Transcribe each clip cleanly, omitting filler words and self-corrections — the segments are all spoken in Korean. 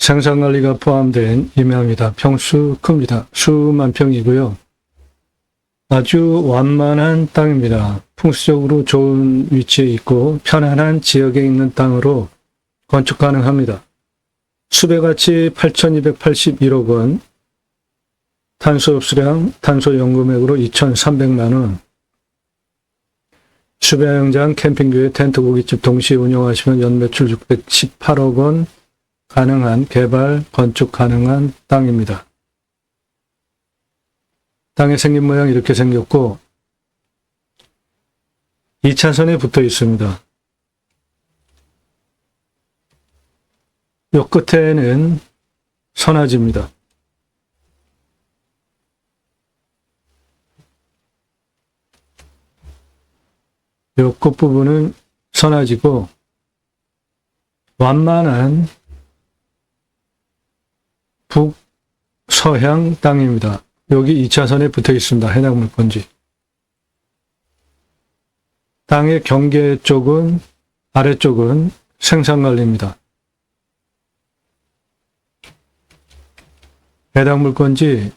생산관리가 포함된 임야입니다. 평수 큽니다. 수만 평이고요. 아주 완만한 땅입니다. 풍수적으로 좋은 위치에 있고 편안한 지역에 있는 땅으로 건축 가능합니다. 수배가치 8,281억 원, 탄소 흡수량, 탄소 연구액으로 2,300만 원, 수배영장, 캠핑교회, 텐트 고깃집 동시에 운영하시면 연매출 618억 원 가능한 개발, 건축 가능한 땅입니다. 땅의 생긴 모양 이렇게 생겼고 2차선에 붙어 있습니다. 요 끝에는 선화지입니다. 요 끝부분은 선화지고 완만한 북서향 땅입니다. 여기 2차선에 붙어 있습니다. 해당 물건지. 땅의 경계 쪽은, 아래쪽은 생산관리입니다. 해당 물건지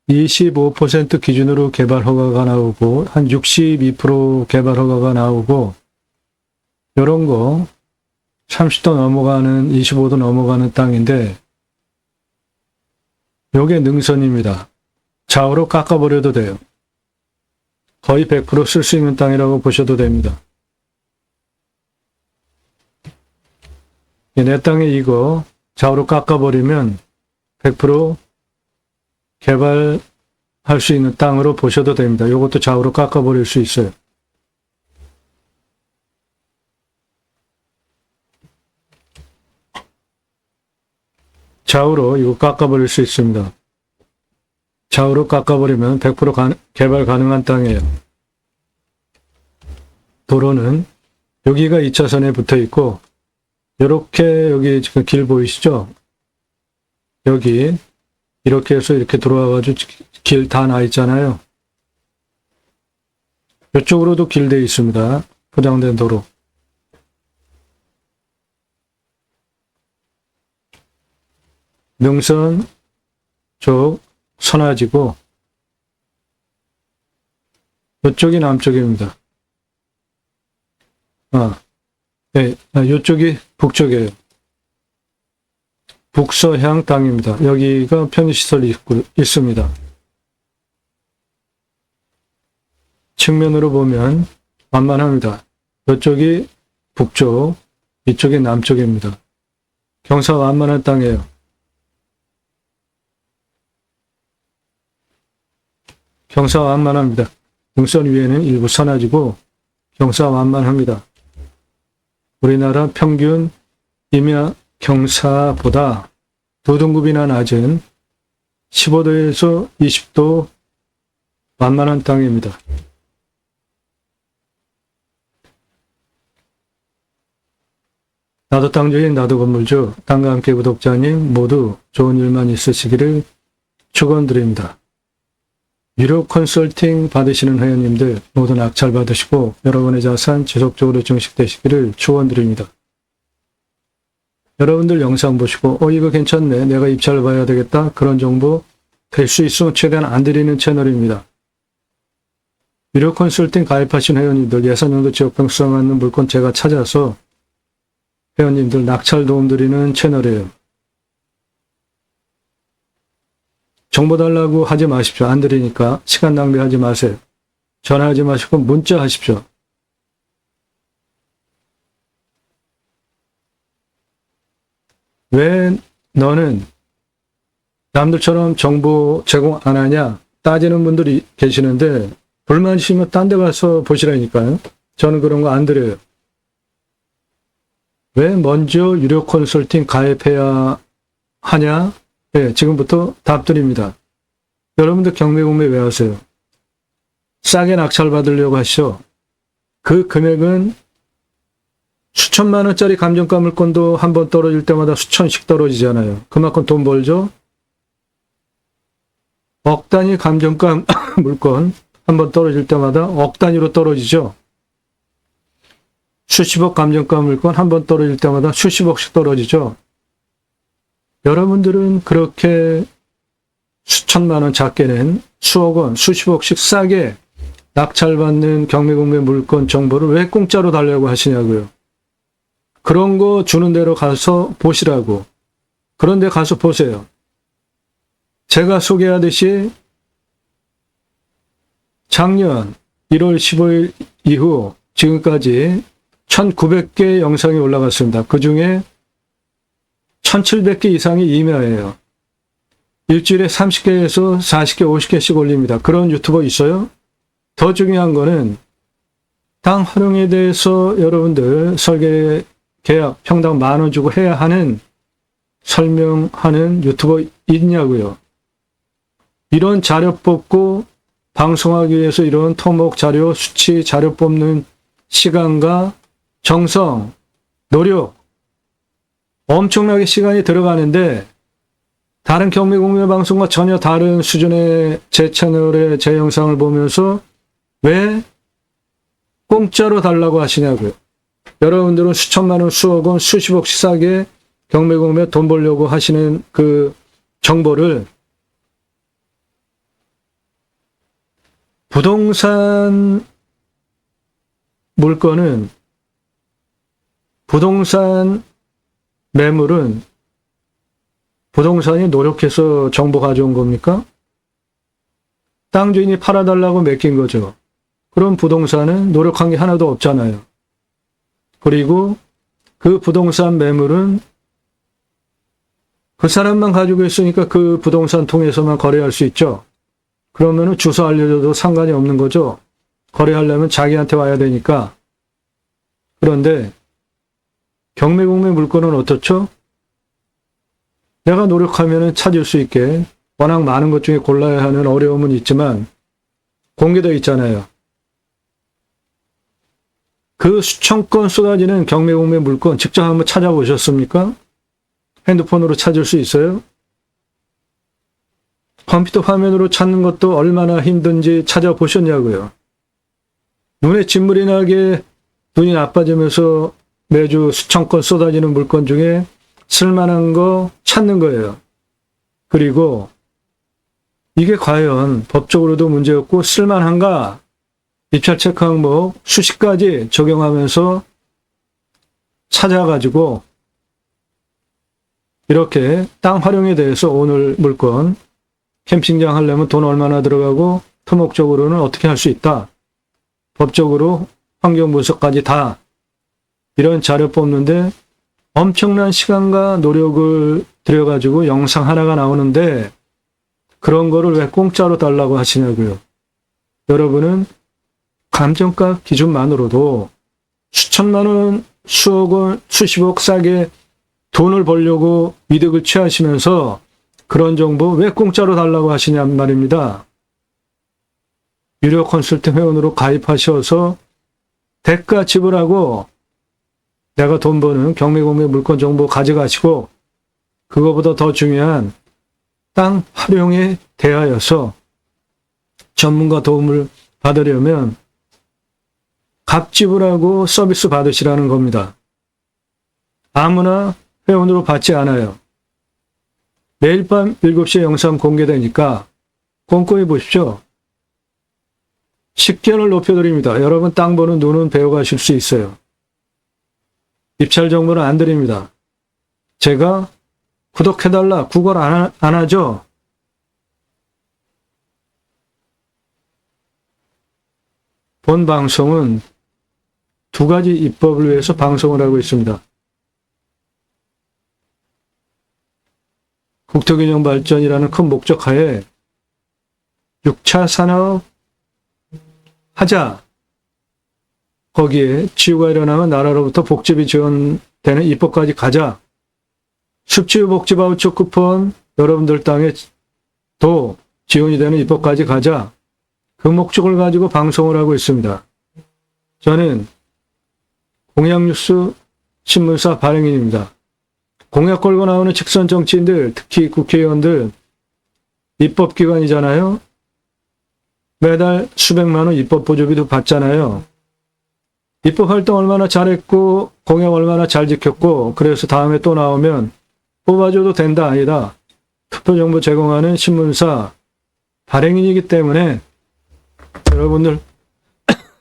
25% 기준으로 개발 허가가 나오고, 한 62% 개발 허가가 나오고, 요런 거 30도 넘어가는, 25도 넘어가는 땅인데, 요게 능선입니다. 좌우로 깎아버려도 돼요. 거의 100% 쓸 수 있는 땅이라고 보셔도 됩니다. 내 땅에 이거 좌우로 깎아버리면 100% 개발할 수 있는 땅으로 보셔도 됩니다. 이것도 좌우로 깎아버릴 수 있어요. 좌우로 이거 깎아버릴 수 있습니다. 좌우로 깎아버리면 100% 개발 가능한 땅이에요. 도로는 여기가 2차선에 붙어 있고, 이렇게 여기 지금 길 보이시죠? 여기 이렇게 해서 이렇게 들어와가지고 길 다 나 있잖아요. 이쪽으로도 길 돼 있습니다. 포장된 도로. 능선 쪽 선화지고 이쪽이 남쪽입니다. 네, 이쪽이 북쪽이에요. 북서향 땅입니다. 여기가 편의시설이 있습니다. 측면으로 보면 완만합니다. 이쪽이 북쪽, 이쪽이 남쪽입니다. 경사 완만한 땅이에요. 경사 완만합니다. 능선 위에는 일부 선화지고 경사 완만합니다. 우리나라 평균 임야 경사보다 두 등급이나 낮은 15도에서 20도 완만한 땅입니다. 나도 땅주인 나도 건물주, 땅과 함께 구독자님 모두 좋은 일만 있으시기를 축원드립니다. 유료 컨설팅 받으시는 회원님들 모두 낙찰 받으시고 여러분의 자산 지속적으로 증식되시기를 축원드립니다. 여러분들 영상 보시고 이거 괜찮네, 내가 입찰을 봐야 되겠다, 그런 정보 될 수 있으면 최대한 안 드리는 채널입니다. 유료 컨설팅 가입하신 회원님들 예산용도 지역병 수상하는 물건 제가 찾아서 회원님들 낙찰 도움 드리는 채널이에요. 정보 달라고 하지 마십시오. 안 드리니까 시간 낭비하지 마세요. 전화하지 마시고 문자 하십시오. 왜 너는 남들처럼 정보 제공 안 하냐 따지는 분들이 계시는데, 불만 있으면 딴 데 가서 보시라니까요. 저는 그런 거 안 드려요. 왜 먼저 유료 컨설팅 가입해야 하냐? 네, 지금부터 답 드립니다. 여러분들 경매공매 왜 하세요? 싸게 낙찰 받으려고 하시죠? 그 금액은 수천만 원짜리 감정가 물건도 한 번 떨어질 때마다 수천씩 떨어지잖아요. 그만큼 돈 벌죠? 억 단위 감정가 물건 한 번 떨어질 때마다 억 단위로 떨어지죠? 수십억 감정가 물건 한 번 떨어질 때마다 수십억씩 떨어지죠? 여러분들은 그렇게 수천만 원 작게 낸 수억 원, 수십억씩 싸게 낙찰받는 경매공매 물건 정보를 왜 공짜로 달라고 하시냐고요. 그런 거 주는 데로 가서 보시라고. 그런데 가서 보세요. 제가 소개하듯이 작년 1월 15일 이후 지금까지 1900개 영상이 올라갔습니다. 그 중에 1700개 이상이 임야예요. 일주일에 30개에서 40개, 50개씩 올립니다. 그런 유튜버 있어요? 더 중요한 거는 땅 활용에 대해서 여러분들 설계 계약 평당 10,000원 주고 해야 하는 설명하는 유튜버 있냐고요. 이런 자료 뽑고 방송하기 위해서 이런 토목 자료, 수치 자료 뽑는 시간과 정성, 노력 엄청나게 시간이 들어가는데 다른 경매공매 방송과 전혀 다른 수준의 제 채널의 제 영상을 보면서 왜 공짜로 달라고 하시냐고요. 여러분들은 수천만 원, 수억 원, 수십억씩 싸게 경매공매 돈 벌려고 하시는 그 정보를 부동산 물건은 부동산 매물은 부동산이 노력해서 정보 가져온 겁니까? 땅 주인이 팔아달라고 맡긴 거죠. 그럼 부동산은 노력한 게 하나도 없잖아요. 그리고 그 부동산 매물은 그 사람만 가지고 있으니까 그 부동산 통해서만 거래할 수 있죠. 그러면은 주소 알려줘도 상관이 없는 거죠. 거래하려면 자기한테 와야 되니까. 그런데 경매공매 물건은 어떻죠? 내가 노력하면 찾을 수 있게 워낙 많은 것 중에 골라야 하는 어려움은 있지만 공개되어 있잖아요. 그 수천 건 쏟아지는 경매공매 물건 직접 한번 찾아보셨습니까? 핸드폰으로 찾을 수 있어요? 컴퓨터 화면으로 찾는 것도 얼마나 힘든지 찾아보셨냐고요. 눈에 진물이 나게 눈이 나빠지면서 매주 수천 건 쏟아지는 물건 중에 쓸만한 거 찾는 거예요. 그리고 이게 과연 법적으로도 문제없고 쓸만한가? 입찰 체크 항목 수십 가지 적용하면서 찾아가지고 이렇게 땅 활용에 대해서 오늘 물건 캠핑장 하려면 돈 얼마나 들어가고 토목적으로는 어떻게 할 수 있다. 법적으로 환경분석까지 다 이런 자료 뽑는데 엄청난 시간과 노력을 들여가지고 영상 하나가 나오는데 그런 거를 왜 공짜로 달라고 하시냐고요. 여러분은 감정가 기준만으로도 수천만 원, 수억 원, 수십억 싸게 돈을 벌려고 이득을 취하시면서 그런 정보 왜 공짜로 달라고 하시냔 말입니다. 유료 컨설팅 회원으로 가입하셔서 대가 지불하고 내가 돈 버는 경매공매 물건 정보 가져가시고 그거보다 더 중요한 땅 활용에 대하여서 전문가 도움을 받으려면 값 지불하고 서비스 받으시라는 겁니다. 아무나 회원으로 받지 않아요. 매일 밤 7시에 영상 공개되니까 꼼꼼히 보십시오. 식견을 높여드립니다. 여러분 땅 보는 눈은 배워가실 수 있어요. 입찰 정보는 안 드립니다. 제가 구독해달라 구걸 안 하죠? 본 방송은 두 가지 입법을 위해서 방송을 하고 있습니다. 국토균형 발전이라는 큰 목적 하에 6차 산업 하자. 거기에 지구가 일어나면 나라로부터 복지비 지원되는 입법까지 가자. 습지유 복지 바우처 쿠폰 여러분들 땅에 도 지원이 되는 입법까지 가자. 그 목적을 가지고 방송을 하고 있습니다. 저는 공약뉴스 신문사 발행인입니다. 공약 걸고 나오는 직선 정치인들, 특히 국회의원들 입법기관이잖아요. 매달 수백만 원 입법 보조비도 받잖아요. 입법 활동 얼마나 잘했고 공약 얼마나 잘 지켰고 그래서 다음에 또 나오면 뽑아줘도 된다 아니다. 투표정보 제공하는 신문사 발행인이기 때문에 여러분들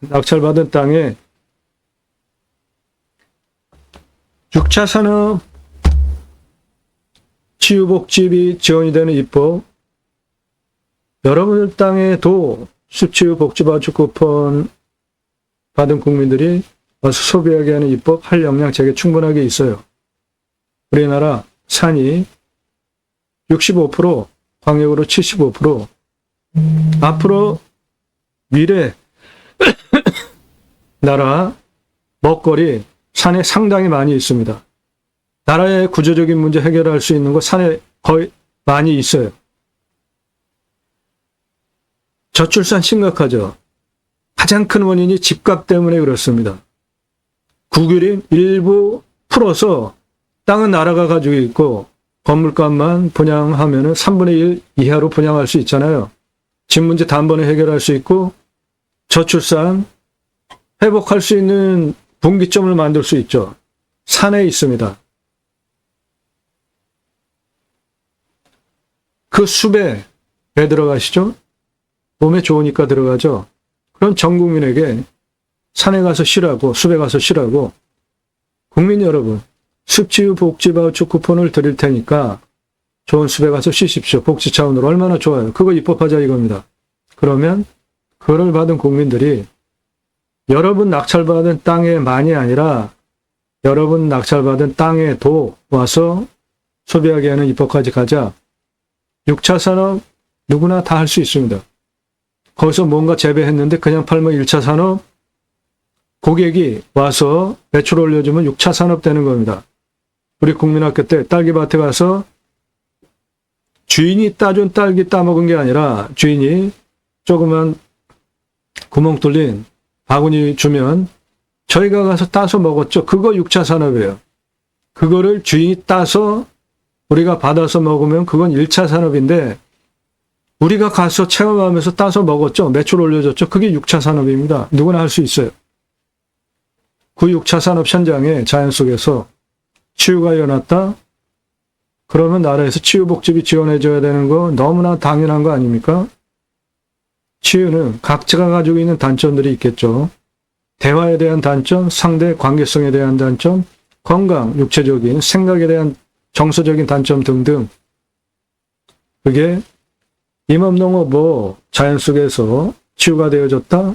낙찰받은 땅에 6차 산업 치유복집이 지원이 되는 입법, 여러분들 땅에도 숲치유복지바우처 쿠폰 받은 국민들이 와서 소비하게 하는 입법 할 역량 제게 충분하게 있어요. 우리나라 산이 65%, 광역으로 75%, 앞으로 미래 나라 먹거리 산에 상당히 많이 있습니다. 나라의 구조적인 문제 해결할 수 있는 거 산에 거의 많이 있어요. 저출산 심각하죠. 가장 큰 원인이 집값 때문에 그렇습니다. 국유림 일부 풀어서 땅은 나라가 가지고 있고 건물값만 분양하면 3분의 1 이하로 분양할 수 있잖아요. 집 문제 단번에 해결할 수 있고 저출산 회복할 수 있는 분기점을 만들 수 있죠. 산에 있습니다. 그 숲에 왜 들어가시죠? 몸에 좋으니까 들어가죠. 그럼 전 국민에게 산에 가서 쉬라고, 숲에 가서 쉬라고, 국민 여러분, 숲치유 복지바우처 쿠폰을 드릴 테니까 좋은 숲에 가서 쉬십시오. 복지 차원으로 얼마나 좋아요. 그거 입법하자 이겁니다. 그러면 그걸 받은 국민들이 여러분 낙찰받은 땅에만이 아니라 여러분 낙찰받은 땅에도 와서 소비하게 하는 입법까지 가자. 6차 산업 누구나 다 할 수 있습니다. 거기서 뭔가 재배했는데 그냥 팔면 1차 산업, 고객이 와서 매출 올려주면 6차 산업 되는 겁니다. 우리 국민학교 때 딸기밭에 가서 주인이 따준 딸기 따먹은 게 아니라 주인이 조그만 구멍 뚫린 바구니 주면 저희가 가서 따서 먹었죠. 그거 6차 산업이에요. 그거를 주인이 따서 우리가 받아서 먹으면 그건 1차 산업인데 우리가 가서 체험하면서 따서 먹었죠. 매출 올려줬죠. 그게 6차 산업입니다. 누구나 할 수 있어요. 그 6차 산업 현장에 자연 속에서 치유가 일어났다? 그러면 나라에서 치유복집이 지원해줘야 되는 거 너무나 당연한 거 아닙니까? 치유는 각자가 가지고 있는 단점들이 있겠죠. 대화에 대한 단점, 상대 관계성에 대한 단점, 건강, 육체적인, 생각에 대한 정서적인 단점 등등. 그게 임업농업 자연 속에서 치유가 되어졌다?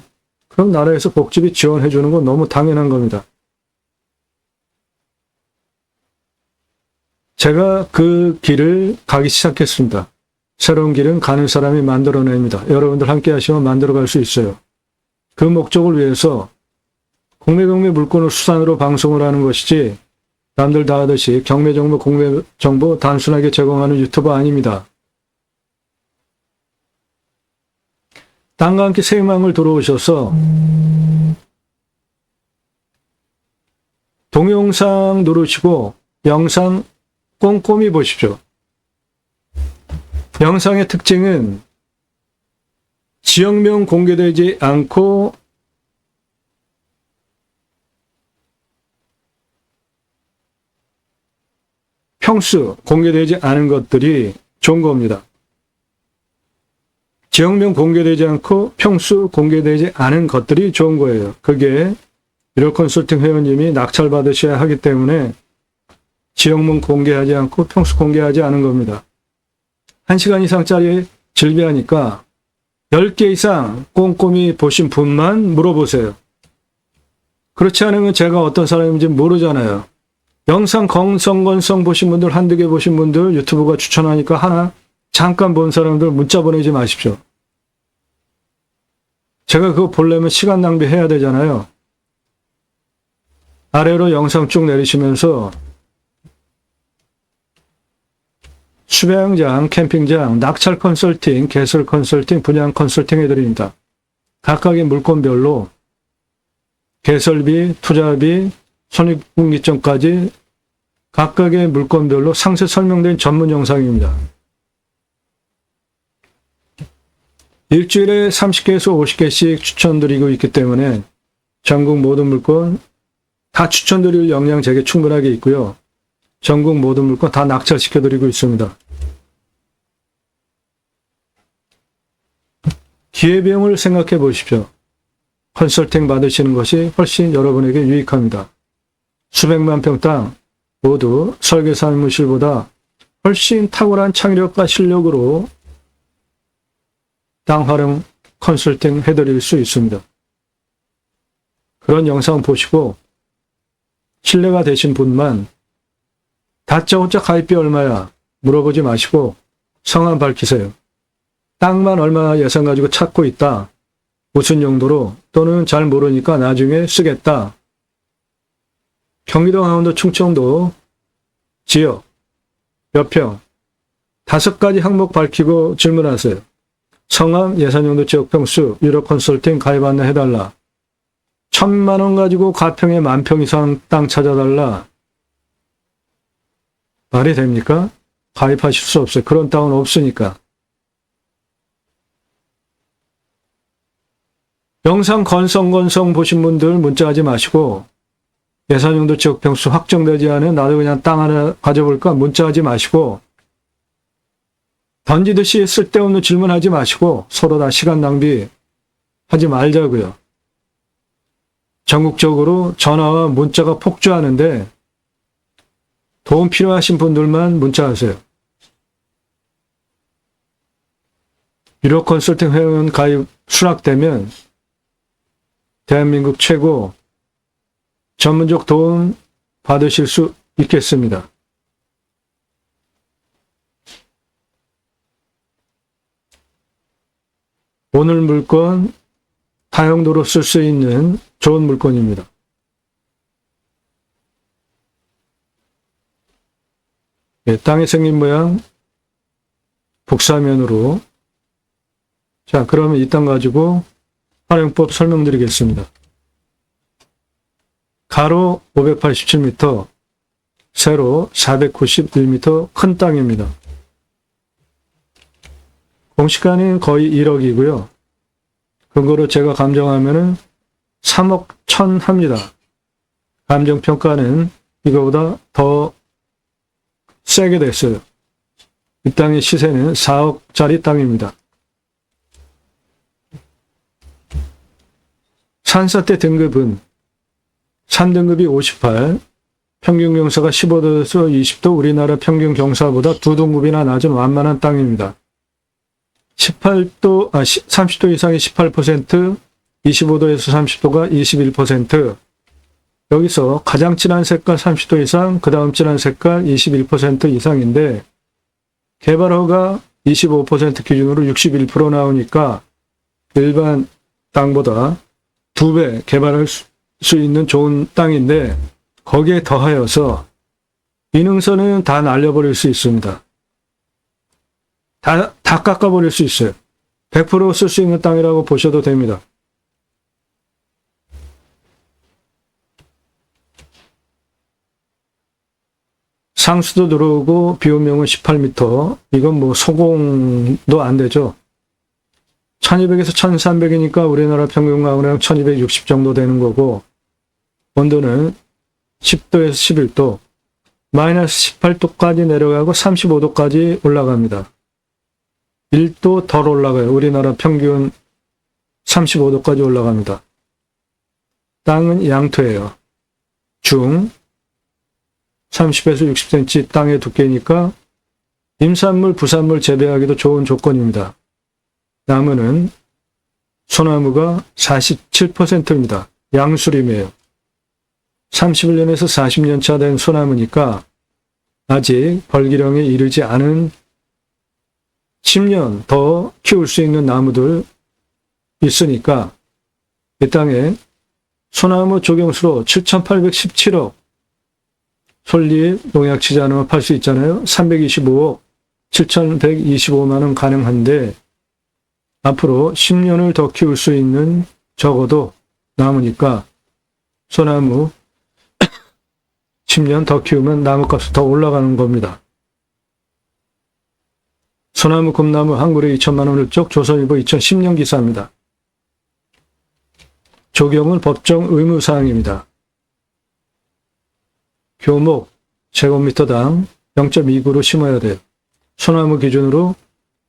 그럼 나라에서 복집이 지원해 주는 건 너무 당연한 겁니다. 제가 그 길을 가기 시작했습니다. 새로운 길은 가는 사람이 만들어냅니다. 여러분들 함께 하시면 만들어갈 수 있어요. 그 목적을 위해서 공매경매 물건을 수단으로 방송을 하는 것이지 남들 다 하듯이 경매정보, 공매정보 단순하게 제공하는 유튜버 아닙니다. 땅과 함께 새망을 들어오셔서 동영상 누르시고 영상 꼼꼼히 보십시오. 영상의 특징은 지역명 공개되지 않고 평수 공개되지 않은 것들이 좋은 겁니다. 지역명 공개되지 않고 평수 공개되지 않은 것들이 좋은 거예요. 그게 유료컨설팅 회원님이 낙찰 받으셔야 하기 때문에 지역명 공개하지 않고 평수 공개하지 않은 겁니다. 1시간 이상짜리 질비하니까 10개 이상 꼼꼼히 보신 분만 물어보세요. 그렇지 않으면 제가 어떤 사람인지 모르잖아요. 영상 건성건성 보신 분들, 한두 개 보신 분들, 유튜브가 추천하니까 하나 잠깐 본 사람들 문자 보내지 마십시오. 제가 그거 보려면 시간 낭비해야 되잖아요. 아래로 영상 쭉 내리시면서 수배양장, 캠핑장, 낙찰 컨설팅, 개설 컨설팅, 분양 컨설팅 해드립니다. 각각의 물건별로 개설비, 투자비, 손익분기점까지 각각의 물건별로 상세 설명된 전문 영상입니다. 일주일에 30개에서 50개씩 추천드리고 있기 때문에 전국 모든 물건 다 추천드릴 역량 제게 충분하게 있고요. 전국 모든 물건 다 낙찰시켜드리고 있습니다. 기회비용을 생각해 보십시오. 컨설팅 받으시는 것이 훨씬 여러분에게 유익합니다. 수백만 평 땅 모두 설계 사무실보다 훨씬 탁월한 창의력과 실력으로 땅 활용 컨설팅 해드릴 수 있습니다. 그런 영상 보시고 신뢰가 되신 분만 다짜고짜 가입비 얼마야 물어보지 마시고 성함 밝히세요. 땅만 얼마 예산 가지고 찾고 있다. 무슨 용도로 또는 잘 모르니까 나중에 쓰겠다. 경기도, 강원도, 충청도 지역 몇 평 5가지 항목 밝히고 질문하세요. 성함, 예산용도, 지역 평수, 유료 컨설팅 가입 안내 해달라. 1,000만 원 가지고 가평에 10,000평 이상 땅 찾아달라. 말이 됩니까? 가입하실 수 없어요. 그런 땅은 없으니까. 영상 건성 보신 분들 문자하지 마시고 예산용도 지역 평수 확정되지 않은 나도 그냥 땅 하나 가져볼까 문자하지 마시고 던지듯이 쓸데없는 질문하지 마시고 서로 다 시간 낭비 하지 말자고요. 전국적으로 전화와 문자가 폭주하는데 도움 필요하신 분들만 문자하세요. 유료 컨설팅 회원 가입 수락되면 대한민국 최고 전문적 도움 받으실 수 있겠습니다. 오늘 물건 다용도로 쓸 수 있는 좋은 물건입니다. 땅의 생긴 모양 북사면으로. 자, 그러면 이 땅 가지고 활용법 설명드리겠습니다. 가로 587m, 세로 491m 큰 땅입니다. 공시가는 거의 1억이고요. 그거로 제가 감정하면은 3억 1천 합니다. 감정평가는 이거보다 더 세게 됐어요. 이 땅의 시세는 4억짜리 땅입니다. 산사태 등급은 산등급이 58, 평균 경사가 15도에서 20도, 우리나라 평균 경사보다 2등급이나 낮은 완만한 땅입니다. 30도 이상이 18%, 25도에서 30도가 21%, 여기서 가장 진한 색깔 30도 이상, 그 다음 진한 색깔 21% 이상인데 개발허가 25% 기준으로 61% 나오니까 일반 땅보다 2배 개발할 수 있는 좋은 땅인데 거기에 더하여서 기능선은 다 날려버릴 수 있습니다. 다 깎아버릴 수 있어요. 100% 쓸 수 있는 땅이라고 보셔도 됩니다. 상수도 들어오고 비오명은 18m. 이건 뭐 소공도 안 되죠. 1200에서 1300이니까 우리나라 평균 가구량 1260 정도 되는 거고, 온도는 10도에서 11도, 마이너스 18도까지 내려가고 35도까지 올라갑니다. 1도 덜 올라가요. 우리나라 평균 35도까지 올라갑니다. 땅은 양토예요. 중 30에서 60cm 땅의 두께니까 임산물, 부산물 재배하기도 좋은 조건입니다. 나무는 소나무가 47%입니다. 양수림이에요. 31년에서 40년 차 된 소나무니까 아직 벌기령에 이르지 않은 10년 더 키울 수 있는 나무들 있으니까 이 땅에 소나무 조경수로 7,817억, 솔잎 농약 치지 않으면 팔 수 있잖아요. 325억, 7,125만 원 가능한데 앞으로 10년을 더 키울 수 있는 적어도 나무니까 소나무 10년 더 키우면 나무값이 더 올라가는 겁니다. 소나무, 금나무 한 그루에 2천만 원을 쪽 조선일보 2010년 기사입니다. 조경은 법정 의무사항입니다. 교목, 제곱미터당 0.29로 심어야 돼요. 소나무 기준으로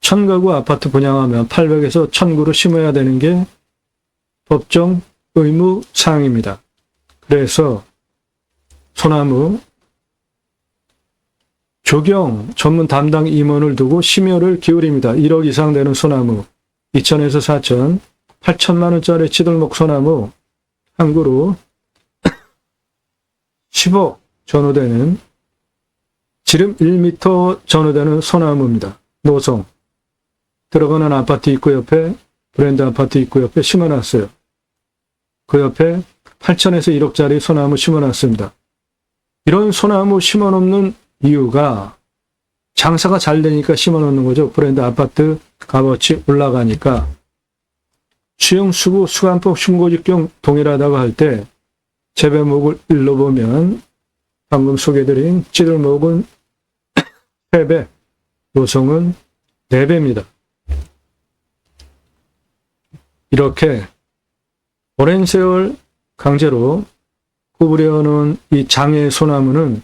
1000가구 아파트 분양하면 800에서 1000그루 심어야 되는 게 법정 의무 사항입니다. 그래서 소나무 조경 전문 담당 임원을 두고 심혈을 기울입니다. 1억 이상 되는 소나무 2천에서 4천, 8천만 원짜리 치들목 소나무 한 그루 10억 전후되는 지름 1m 전후되는 소나무입니다. 노송 들어가는 아파트 입구 옆에 브랜드 아파트 입구 옆에 심어놨어요. 그 옆에 8천에서 1억짜리 소나무 심어놨습니다. 이런 소나무 심어놓는 이유가 장사가 잘 되니까 심어놓는 거죠. 브랜드 아파트 값어치 올라가니까. 수용, 수구, 수간법, 흉고직경 동일하다고 할 때 재배목을 일러보면 방금 소개해드린 찌들목은 3배, 노송은 4배입니다. 이렇게 오랜 세월 강제로 구부려놓은 이 장애 소나무는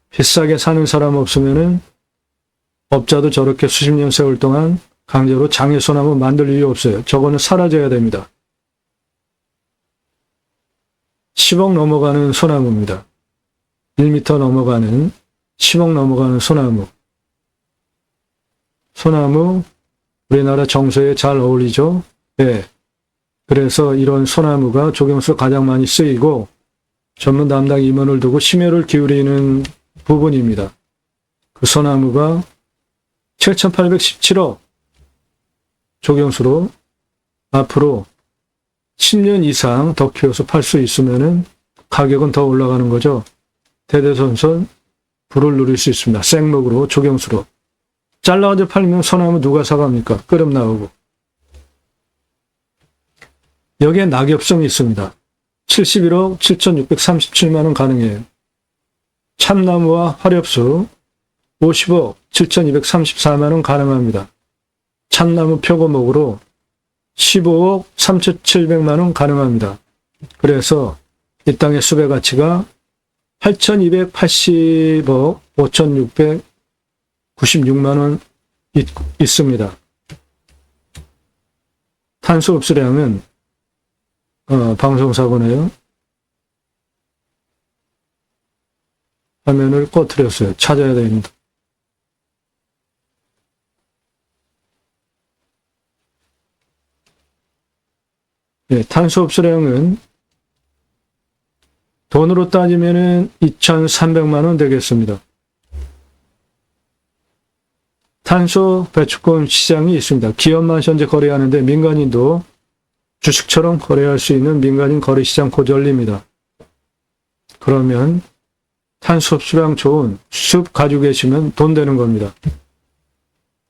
비싸게 사는 사람 없으면은 업자도 저렇게 수십 년 세월 동안 강제로 장애 소나무 만들 이유 없어요. 저거는 사라져야 됩니다. 10억 넘어가는 소나무입니다. 1m 넘어가는 10억 넘어가는 소나무. 소나무 우리나라 정서에 잘 어울리죠? 네. 그래서 이런 소나무가 조경수 가장 많이 쓰이고 전문 담당 임원을 두고 심혈을 기울이는 부분입니다. 그 소나무가 7,817억 조경수로 앞으로 10년 이상 더 키워서 팔 수 있으면은 가격은 더 올라가는 거죠. 대대손손 불을 누릴 수 있습니다. 생목으로 조경수로. 잘라가지고 팔면 소나무 누가 사갑니까? 끄름 나오고. 여기에 낙엽성이 있습니다. 71억 7,637만 원 가능해요. 참나무와 화렵수 50억 7,234만 원 가능합니다. 참나무 표고목으로 15억 3,700만 원 가능합니다. 그래서 이 땅의 수배 가치가 8,280억 5,696만 원 있습니다. 탄소 흡수량은 방송사고네요. 화면을 꺼트렸어요. 찾아야 됩니다. 네, 탄소 흡수량은 돈으로 따지면은 2,300만 원 되겠습니다. 탄소 배출권 시장이 있습니다. 기업만 현재 거래하는데 민간인도 주식처럼 거래할 수 있는 민간인 거래시장 고전립니다. 그러면 탄소 흡수량 좋은 숲 가지고 계시면 돈 되는 겁니다.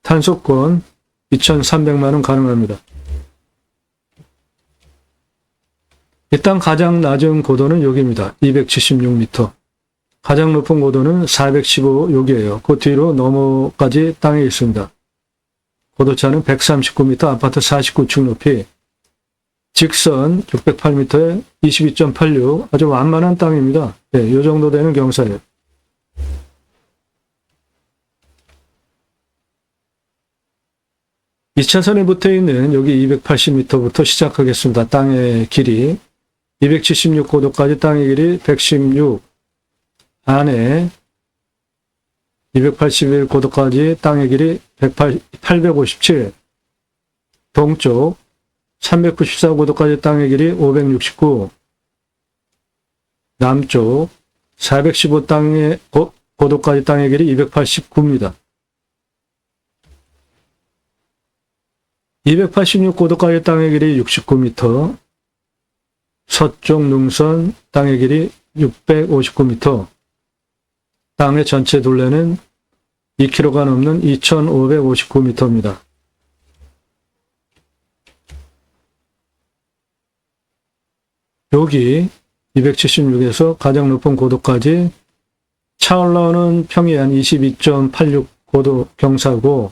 탄소권 2,300만 원 가능합니다. 일단 가장 낮은 고도는 여기입니다. 276m. 가장 높은 고도는 415 여기에요. 그 뒤로 너머까지 땅에 있습니다. 고도차는 139m, 아파트 49층 높이, 직선 608m에 22.86, 아주 완만한 땅입니다. 네, 이 정도 되는 경사예요. 이 차선에 붙어 있는 여기 280m부터 시작하겠습니다. 땅의 길이 276 고도까지 땅의 길이 116, 안에 281 고도까지 땅의 길이 857, 동쪽 394 고도까지 땅의 길이 569, 남쪽 415 땅의 고도까지 땅의 길이 289입니다. 286 고도까지 땅의 길이 69m, 서쪽 능선 땅의 길이 659m, 땅의 전체 둘레는 2km가 넘는 2,559m입니다. 여기 276에서 가장 높은 고도까지 차 올라오는 평이한 22.86 고도 경사고,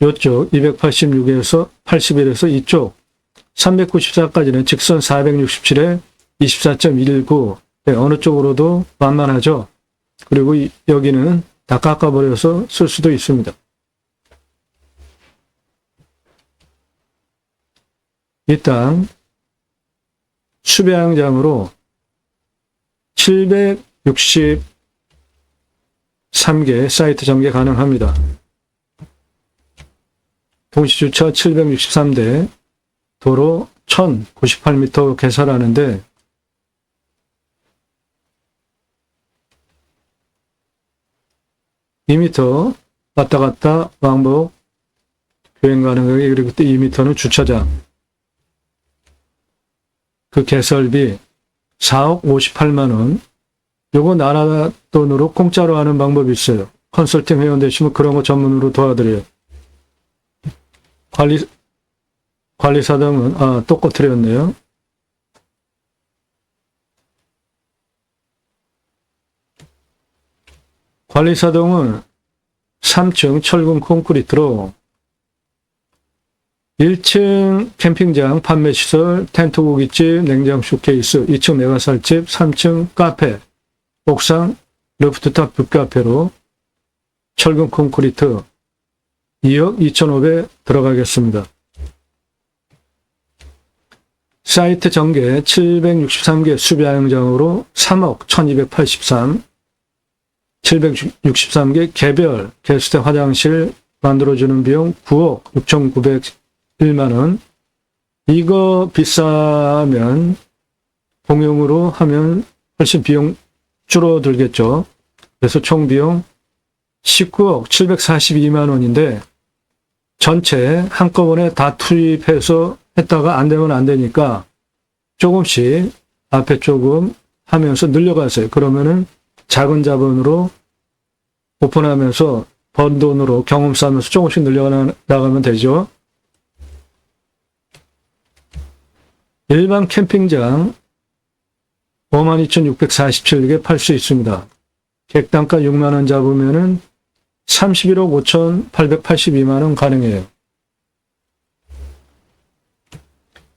이쪽 286에서 81에서 이쪽 394까지는 직선 467에 24.19, 네, 어느 쪽으로도 만만하죠. 그리고 여기는 다 깎아버려서 쓸 수도 있습니다. 이 땅 수배양장으로 763개 사이트 전개 가능합니다. 동시주차 763대, 도로 1098m 개설하는데 (2m) 왔다 갔다 왕복 주행 가능하게, 그리고 또 2m는 주차장. 그 개설비 4억 58만원. 요거 나라 돈으로 공짜로 하는 방법이 있어요. 컨설팅 회원 되시면 그런 거 전문으로 도와드려요. 관리사당은, 또 꺼트렸네요. 관리사동은 3층 철근 콘크리트로 1층 캠핑장, 판매시설, 텐트 고깃집, 냉장 쇼케이스, 2층 메가살집, 3층 카페, 옥상 루프트탑 뷰카페로 철근 콘크리트 2억 2,500 들어가겠습니다. 사이트 전개 763개 수배양장으로 3억 1,283, 763개 개별 게스트 화장실 만들어주는 비용 9억 6,901만원. 이거 비싸면 공용으로 하면 훨씬 비용 줄어들겠죠. 그래서 총 비용 19억 742만원인데 전체 한꺼번에 다 투입해서 했다가 안 되면 안 되니까 조금씩 앞에 조금 하면서 늘려가세요. 그러면은 작은 자본으로 오픈하면서 번 돈으로 경험 쌓으면서 조금씩 늘려나가면 되죠. 일반 캠핑장 52,647개 팔 수 있습니다. 객단가 6만원 잡으면은 31억 5,882만원 가능해요.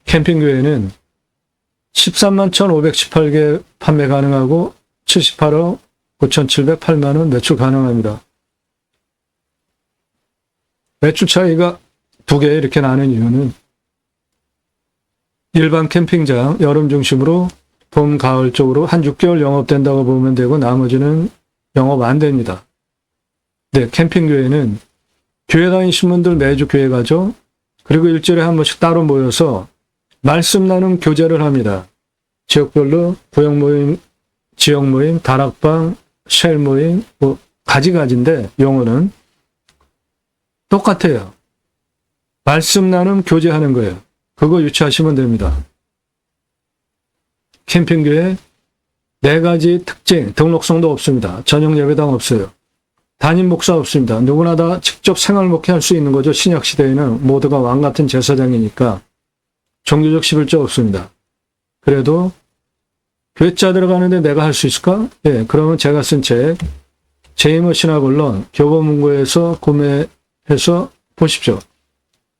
캠핑교회는 13만 1,518개 판매 가능하고 78억 5,708만원 매출 가능합니다. 매출 차이가 2개 이렇게 나는 이유는 일반 캠핑장 여름 중심으로 봄, 가을 쪽으로 한 6개월 영업된다고 보면 되고 나머지는 영업 안 됩니다. 네, 캠핑교회는 교회 다니신 분들 매주 교회 가죠. 그리고 일주일에 한 번씩 따로 모여서 말씀 나눔 교제를 합니다. 지역별로 구역 모임, 지역 모임, 다락방, 쉘 모임, 뭐 가지가지인데 용어는 똑같아요. 말씀 나눔 교제하는 거예요. 그거 유치하시면 됩니다. 캠핑교회 4가지 특징, 등록성도 없습니다. 전용 예배당 없어요. 담임 목사 없습니다. 누구나 다 직접 생활 목회할 수 있는 거죠. 신약시대에는 모두가 왕 같은 제사장이니까 종교적 11조 없습니다. 그래도 교회자 들어가는데 내가 할 수 있을까? 예, 그러면 제가 쓴 책 제이머 신학언론 교보문고에서 구매해서 보십시오.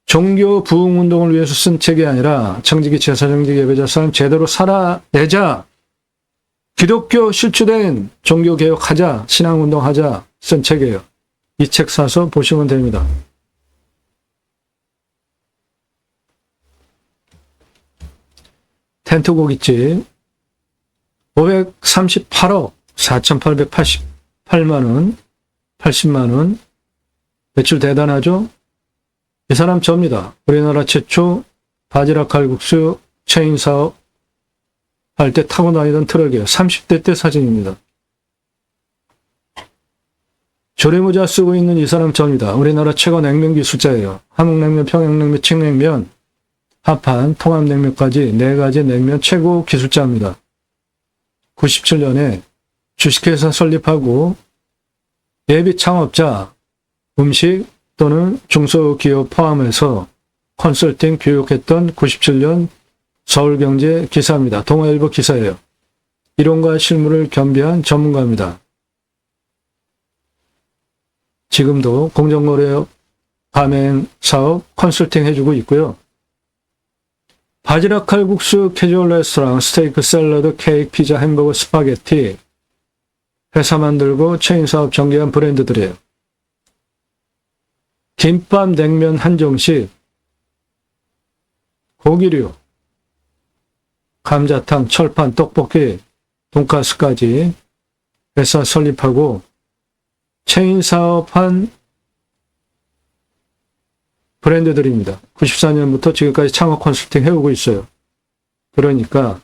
종교 부흥운동을 위해서 쓴 책이 아니라 청지기 제사정직 예배자 삶 제대로 살아내자, 기독교 실추된 종교개혁하자, 신앙운동하자 쓴 책이에요. 이 책 사서 보시면 됩니다. 텐트 고깃집 538억 4,888만원 80만원 매출 대단하죠? 이 사람 접니다. 우리나라 최초 바지락 칼국수 체인 사업 할 때 타고 다니던 트럭이에요. 30대 때 사진입니다. 조리모자 쓰고 있는 이 사람 접니다. 우리나라 최고 냉면 기술자예요. 함흥냉면, 평양냉면, 칡냉면, 합한, 통합냉면까지 4가지 냉면 최고 기술자입니다. 97년에 주식회사 설립하고 예비 창업자, 음식 또는 중소기업 포함해서 컨설팅 교육했던 97년 서울경제 기사입니다. 동아일보 기사예요. 이론과 실무를 겸비한 전문가입니다. 지금도 공정거래 가맹 사업 컨설팅 해주고 있고요. 바지락 칼국수, 캐주얼 레스토랑, 스테이크, 샐러드, 케이크, 피자, 햄버거, 스파게티. 회사 만들고 체인 사업 전개한 브랜드들이에요. 김밥, 냉면, 한정식, 고기류, 감자탕, 철판, 떡볶이, 돈가스까지 회사 설립하고 체인 사업한 브랜드들입니다. 94년부터 지금까지 창업 컨설팅 해오고 있어요. 그러니까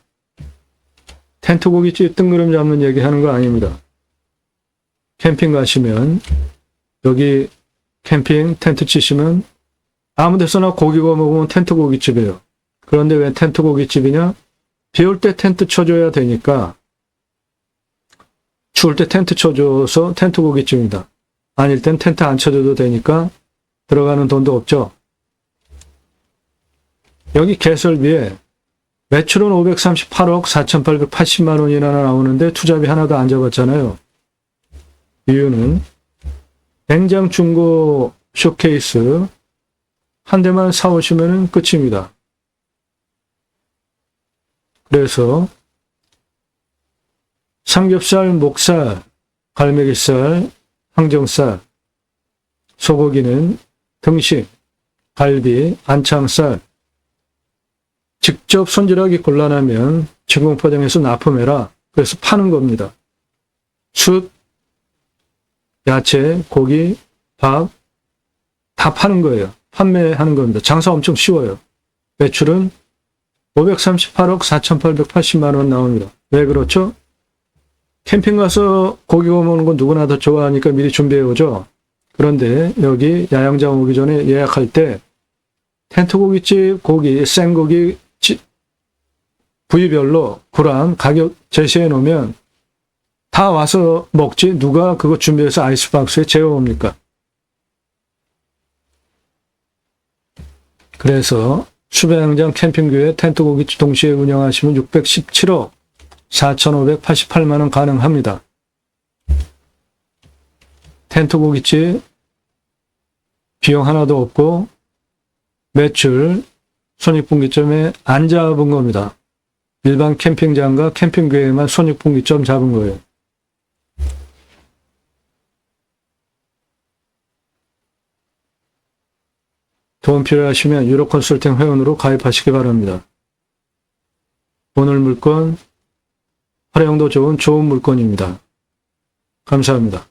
텐트 고깃집 뜬구름 잡는 얘기 하는 거 아닙니다. 캠핑 가시면 여기 캠핑 텐트 치시면 아무 데서나 고기 구워 먹으면 텐트 고깃집이에요. 그런데 왜 텐트 고깃집이냐? 비 올 때 텐트 쳐줘야 되니까 추울 때 텐트 쳐줘서 텐트 고깃집입니다. 아닐 땐 텐트 안 쳐줘도 되니까 들어가는 돈도 없죠. 여기 개설비에 매출은 538억 4,880만 원이나 나오는데 투자비 하나도 안 잡았잖아요. 이유는 냉장 중고 쇼케이스 한 대만 사오시면 끝입니다. 그래서 삼겹살, 목살, 갈매기살, 항정살, 소고기는 등심, 갈비, 안창살 직접 손질하기 곤란하면 진공 포장해서 납품해라. 그래서 파는 겁니다. 숯, 야채, 고기, 밥 다 파는 거예요. 판매하는 겁니다. 장사 엄청 쉬워요. 매출은 538억 4,880만 원 나옵니다. 왜 그렇죠? 캠핑 가서 고기 구워 먹는 건 누구나 더 좋아하니까 미리 준비해 오죠. 그런데 여기 야영장 오기 전에 예약할 때 텐트 고깃집 고기, 생고기 부위별로 그랑 가격 제시해 놓으면 다 와서 먹지 누가 그거 준비해서 아이스박스에 재워옵니까? 그래서 수배양장 캠핑교회 텐트 고깃집 동시에 운영하시면 617억 4,588만 원 가능합니다. 텐트 고깃집 비용 하나도 없고 매출 손익분기점에 안 잡은 겁니다. 일반 캠핑장과 캠핑교회만 손익분기점 잡은 거예요. 도움 필요하시면 유로 컨설팅 회원으로 가입하시기 바랍니다. 오늘 물건 활용도 좋은 물건입니다. 감사합니다.